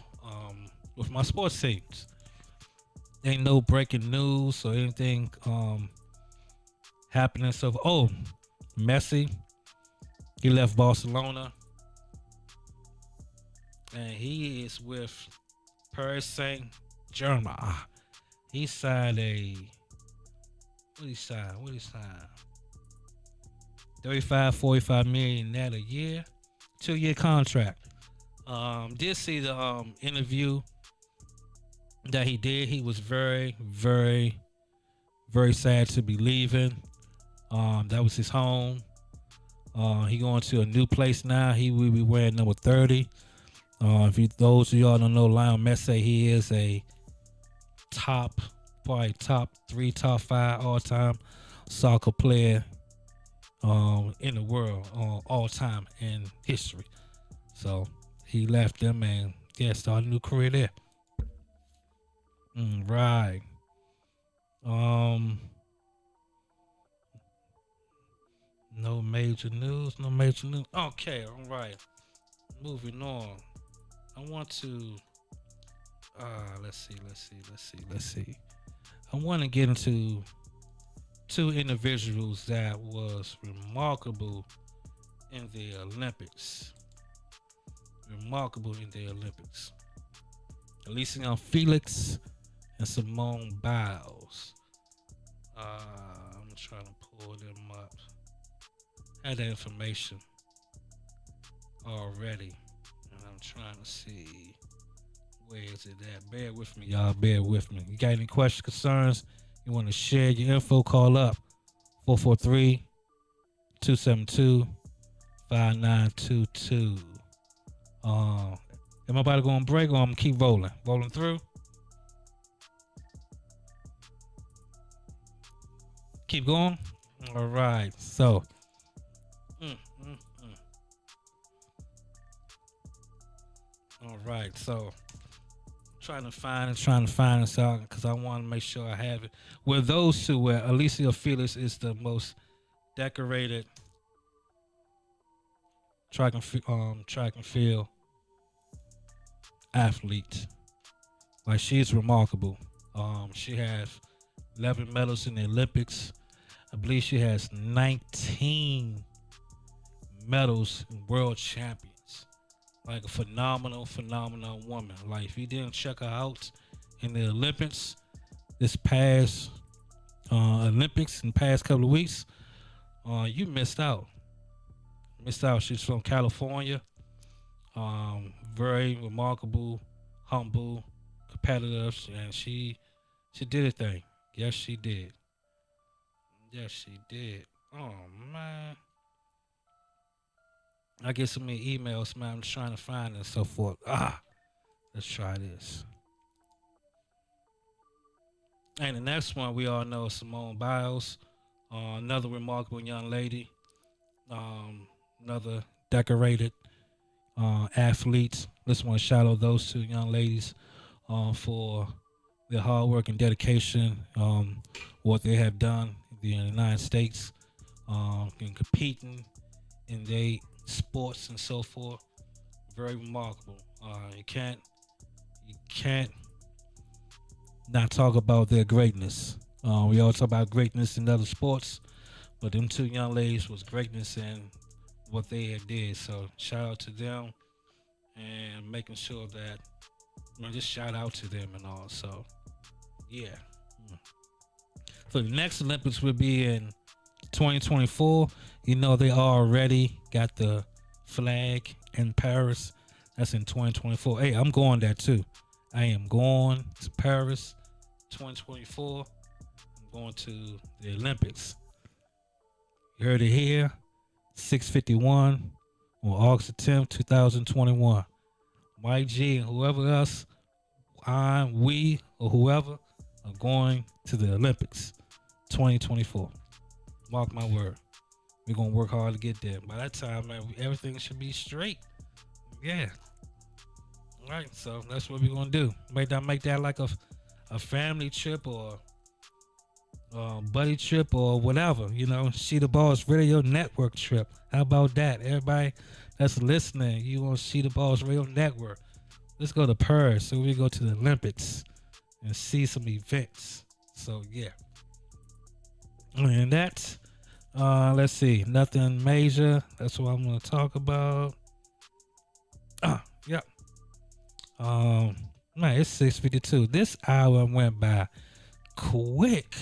With my sports teams, ain't no breaking news or anything happening. So, Messi, he left Barcelona, and he is with Paris Saint-Germain. He signed what he signed? 35-45 million net a year, 2-year contract. Did see the interview that he did. He was very, very, very sad to be leaving. That was his home. He going to a new place now. He will be wearing number 30. Those of y'all don't know Lionel Messi, he is a probably top 3, top 5 all-time soccer player in the world, all time in history. So he left them and started a new career there. Right. No major news. Okay, all right. Moving on. I want to let's see. I want to get into 2 individuals that was remarkable in the Olympics. Elysian Felix and Simone Biles. I'm trying to pull them up. Had that information already, and I'm trying to see where is it at. Bear with me, y'all. Bear with me. You got any questions, concerns? You want to share your info? Call up 443-272-5922. Am I about to go on break, or I'm gonna keep rolling through? Keep going. All right. So. All right. So. Trying to find this out because I want to make sure I have it. Where those 2, where Elysian Felix is the most decorated track and field athlete. Like, she's remarkable. She has 11 medals in the Olympics. I believe she has 19 medals in world champions. like a phenomenal, phenomenal woman. Like if you didn't check her out in the Olympics this past Olympics in the past couple of weeks, you missed out. Missed out. She's from California. Very remarkable, humble, competitive, and she did a thing. Yes, she did. Yes, she did. Oh man. I get so many emails, man. I'm just trying to find it and so forth. Let's try this. And the next one we all know is Simone Biles, another remarkable young lady, another decorated athletes. Just want to shout out those two young ladies for their hard work and dedication, what they have done in the United States, in competing in their sports and so forth. Very remarkable. You can't not talk about their greatness. We all talk about greatness in other sports, but them two young ladies was greatness in what they had did. So shout out to them and making sure that just shout out to them and all. So yeah. So the next Olympics will be in 2024. You know they already got the flag in Paris. That's in 2024. Hey, I'm going there too. I am going to Paris 2024. I'm going to the Olympics. You heard it here. 6:51 on August 10th, 2021. Mike G and whoever else, we or whoever are going to the Olympics 2024. Mark my word. We're going to work hard to get there. By that time, man, everything should be straight. Yeah. All right, so that's what we're going to do. Make that like a family trip or buddy trip or whatever, See the Boss Radio Network trip. How about that? Everybody that's listening, you want to see the Boss Radio Network. Let's go to Paris so we go to the Olympics and see some events. So, yeah. And that's, let's see, nothing major. That's what I'm going to talk about. Yep. Man, it's 6:52. This hour went by quick.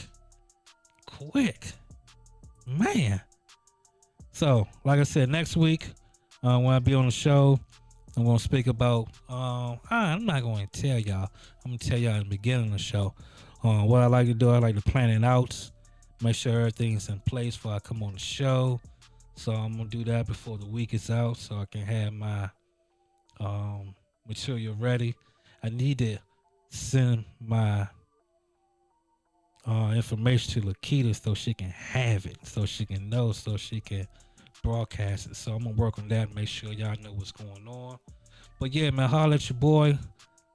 Man. So, like I said, next week, when I be on the show, I'm going to speak about, I'm not going to tell y'all. I'm going to tell y'all in the beginning of the show. What I like to do, I like to plan it out, make sure everything's in place before I come on the show. So I'm going to do that before the week is out so I can have my material ready. I need to send my information to Lakita so she can have it, so she can know, so she can broadcast it. So I'm going to work on that and make sure y'all know what's going on. But yeah, man, holler at your boy.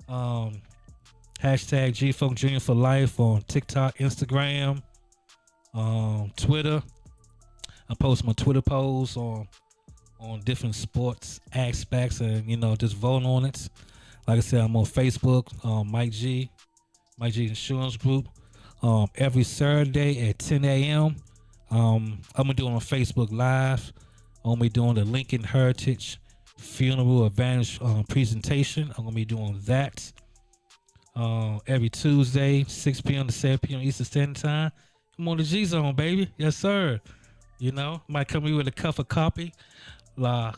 Hashtag G-Funk Jr. for life on TikTok, Instagram, Twitter. I post my Twitter posts on different sports aspects and, just vote on it. Like I said, I'm on Facebook, Mike G Insurance Group. Every Saturday at 10 a.m. I'm going to do it on Facebook Live. I'm going to be doing the Lincoln Heritage Funeral Advantage presentation. I'm going to be doing that every Tuesday, 6 p.m. to 7 p.m. Eastern Standard Time. Come on the G-Zone, baby. Yes, sir. Might come in with a cup of coffee. I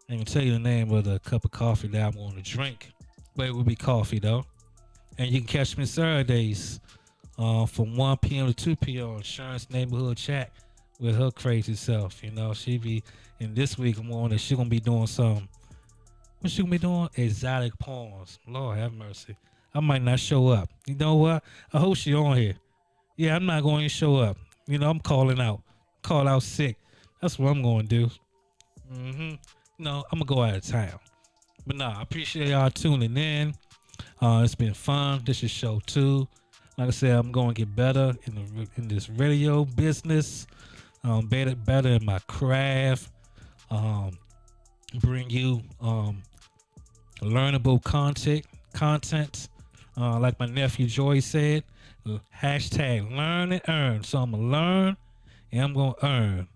ain't gonna tell you the name of the cup of coffee that I'm going to drink, but it will be coffee, though. And you can catch me Saturdays from 1 p.m. to 2 p.m. on Sharon's Neighborhood Chat with her crazy self. She be, and this week I'm on it. She gonna be doing some. What she gonna be doing? Exotic poems. Lord have mercy. I might not show up. You know what? I hope she on here. Yeah, I'm not going to show up. I'm calling out. Call out sick. That's what I'm going to do. No, I'm going to go out of town. But no, I appreciate y'all tuning in. It's been fun. This is show 2. Like I said, I'm going to get better in this radio business. Better in my craft. Bring you learnable content. Like my nephew Joy said, hashtag learn and earn. So I'm going to learn and I'm going to earn.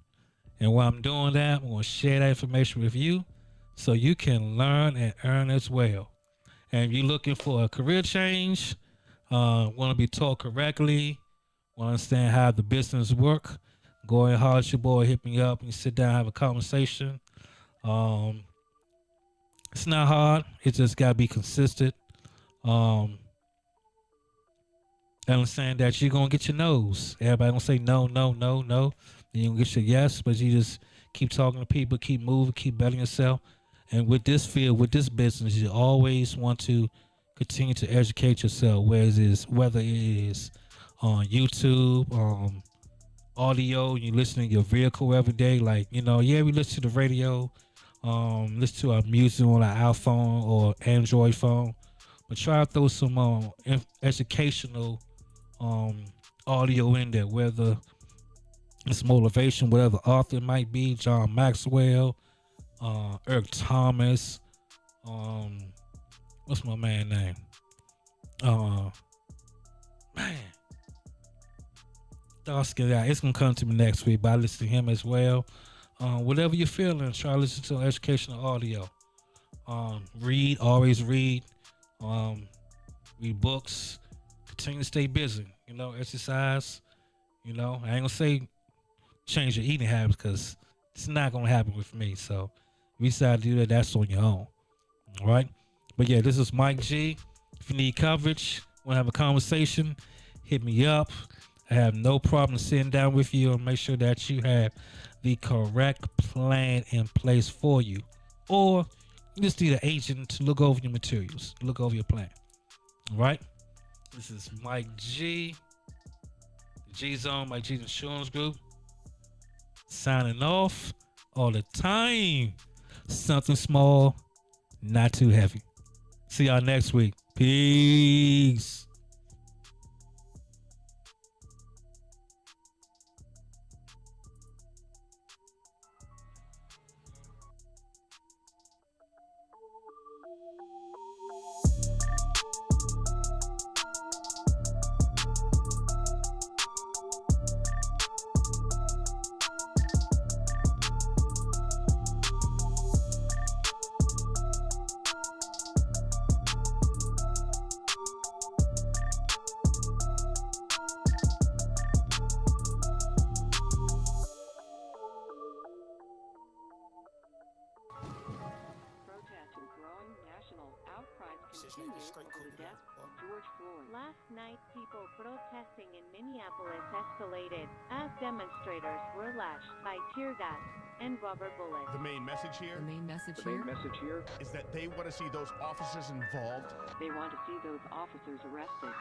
And while I'm doing that, I'm going to share that information with you so you can learn and earn as well. And if you're looking for a career change, want to be taught correctly, want to understand how the business work, go and holler at your boy, hit me up, and sit down, have a conversation. Um, it's not hard. It just got to be consistent. Um, understand that you're going to get your no's. Everybody going to say no, no, no, no. Then you're going to get your yes, but you just keep talking to people, keep moving, keep bettering yourself. And with this field, with this business, you always want to continue to educate yourself, whether it is on YouTube, audio, you listen to your vehicle every day. Like, yeah, we listen to the radio, listen to our music on our iPhone or Android phone, but try to throw some educational audio in there, whether it's motivation, whatever author it might be, John Maxwell, Eric Thomas, what's my man name? Man, Dawson guy. It's gonna come to me next week, but I listen to him as well. Whatever you're feeling, try to listen to educational audio. Read, always read. Read books. Continue to stay busy. Exercise. I ain't gonna say change your eating habits because it's not gonna happen with me. So if you decide to do that, that's on your own. All right. But yeah, this is Mike G. If you need coverage, want to have a conversation, hit me up. I have no problem sitting down with you and make sure that you have the correct plan in place for you. Or you just need an agent to look over your materials, look over your plan. All right? This is Mike G, G-Zone, Mike G Insurance Group, signing off all the time. Something small, not too heavy. See y'all next week. Peace. Last night, people protesting in Minneapolis escalated as demonstrators were lashed by tear gas and rubber bullets. The main message here is that they want to see those officers involved. They want to see those officers arrested.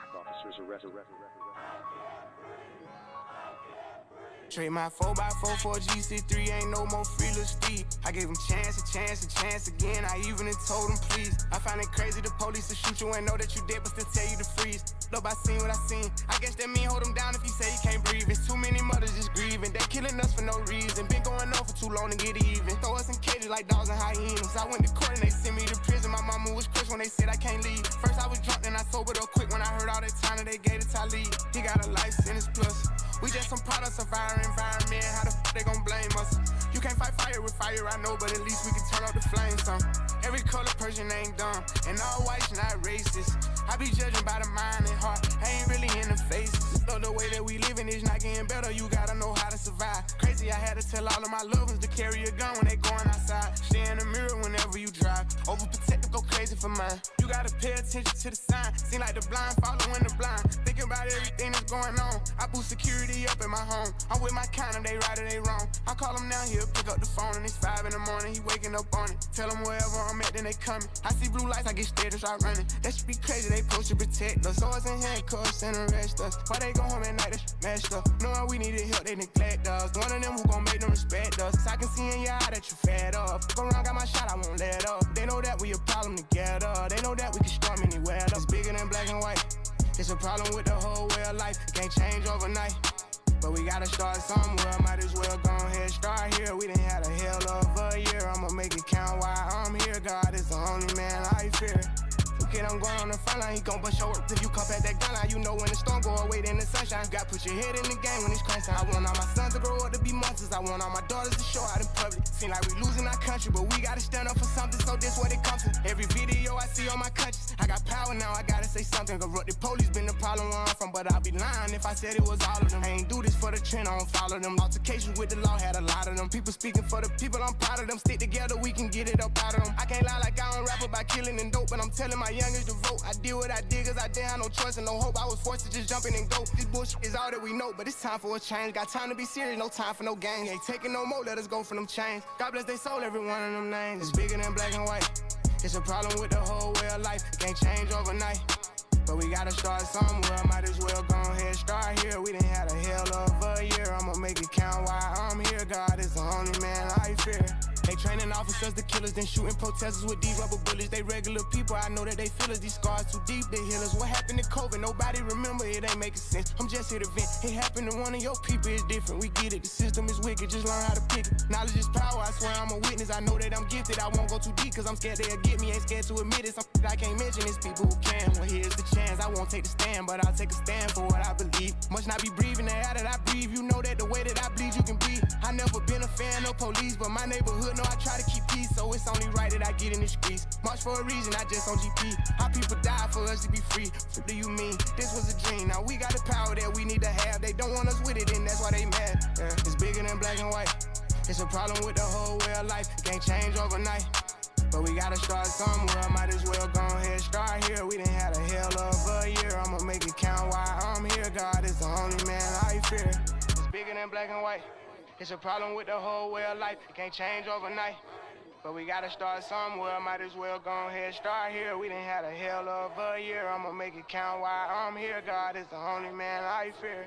Trade my 4x4 for a GC3, ain't no more feelers Steve. I gave him chance again, I even told him please. I find it crazy the police will shoot you and know that you dead but still tell you to freeze. Look, I seen what I seen, I guess that mean hold him down if he say he can't breathe. It's too many mothers just grieving, they killing us for no reason. Been going on for too long to get even. Throw us in cages like dogs and hyenas. I went to court and they sent me to prison, my mama was crushed when they said I can't leave. First I was drunk then I sobered up quick when I heard all that time that they gave to Talib. He got a life sentence plus. We just some products of our environment. How the f they gon' blame us? You can't fight fire with fire, I know, but at least we can turn off the flames some. Every color person ain't dumb, and all white's not racist. I be judging by the mind and heart, I ain't really in the faces. Look, the way that we living is not getting better, you gotta know how to survive. Crazy, I had to tell all of my loved ones to carry a gun when they going outside. Stay in the mirror whenever you drive, overprotective, go crazy for mine. You gotta pay attention to the sign, seem like the blind following the blind. Thinking about everything that's going on, I boost security up in my home. I'm with my kind of, they right or they wrong. I call him now, he'll pick up the phone and it's 5 in the morning, he waking up on it. Tell him wherever I'm at, then they coming. I see blue lights, I get scared and start running. That should be crazy, they supposed to protect us. Swords and handcuffs and arrest us. Why they go home at night, that's messed up. Knowing we needed help, they neglect us. One of them who gon' make them respect us. I can see in your eye that you fed up. Go around, got my shot, I won't let up. They know that we a problem together. They know that we can storm anywhere. It's bigger than black and white. It's a problem with the whole way of life. It can't change overnight. But we gotta start somewhere, might as well go ahead, start here. We done had a hell of a year, I'ma make it count while I'm here. God is the only man I fear. fuck it, I'm going on the front line. He gon' bust your work if you come past that gun line. You know when the storm go away, then the sunshine. Got put your head in the game when it's crunch time. I want all my sons to grow up to be monsters. I want all my daughters to show out in public. Seem like we losing our country, but we gotta stand up for something, so this what it comes to. Every video I see on my conscience, I got power now, I gotta say something. Corrupt the police been the problem where I'm from, but I'll be lying if I said it was all of them. I ain't do this for the trend, I don't follow them. Altercations with the law had a lot of them. People speaking for the people, I'm proud of them. Stick together, we can get it up out of them. I can't lie like I don't rap about killing and dope, but I'm telling my youngest to vote. I deal with I dig, cause I didn't have no choice and no hope. I was forced to just jump in and go. This bullshit is all that we know, but it's time for a change. Got time to be serious, no time for no games. Ain't taking no more, let us go for them chains. God bless they soul, every one of them names. It's bigger than black and white. It's a problem with the whole way of life. It can't change overnight, but we gotta start somewhere. Might as well go ahead, start here. We done had a hell of a year. I'ma make it count while I'm here. God is the only man I fear. They training officers, the killers, then shooting protesters with these rubber bullets. They regular people, I know that they feel us. These scars too deep, they heal us. What happened to COVID? Nobody remember, it ain't making sense. I'm just here to vent. It happened to one of your people, it's different. We get it, the system is wicked, just learn how to pick it. Knowledge is power, I swear I'm a witness. I know that I'm gifted, I won't go too deep, cause I'm scared they'll get me. Ain't scared to admit it, some I can't mention. It's people who can. Well, here's the chance, I won't take the stand, but I'll take a stand for what I believe. Must not be breathing the air that I breathe. You know that the way that I bleed, you can breathe. I never been a fan of police, but my neighborhood know I try to keep peace, so it's only right that I get in the streets. March for a reason, I just on GP. How people die for us to be free. What do you mean? This was a dream. Now we got the power that we need to have. They don't want us with it, and that's why they mad. Yeah. It's bigger than black and white. It's a problem with the whole way of life. It can't change overnight, but we gotta start somewhere. Might as well go ahead, start here. We done had a hell of a year. I'ma make it count while I'm here. God is the only man I fear. It's bigger than black and white. It's a problem with the whole way of life. It can't change overnight, but we gotta start somewhere. Might as well go ahead, start here. We done had a hell of a year. I'ma make it count while I'm here. God is the only man I fear.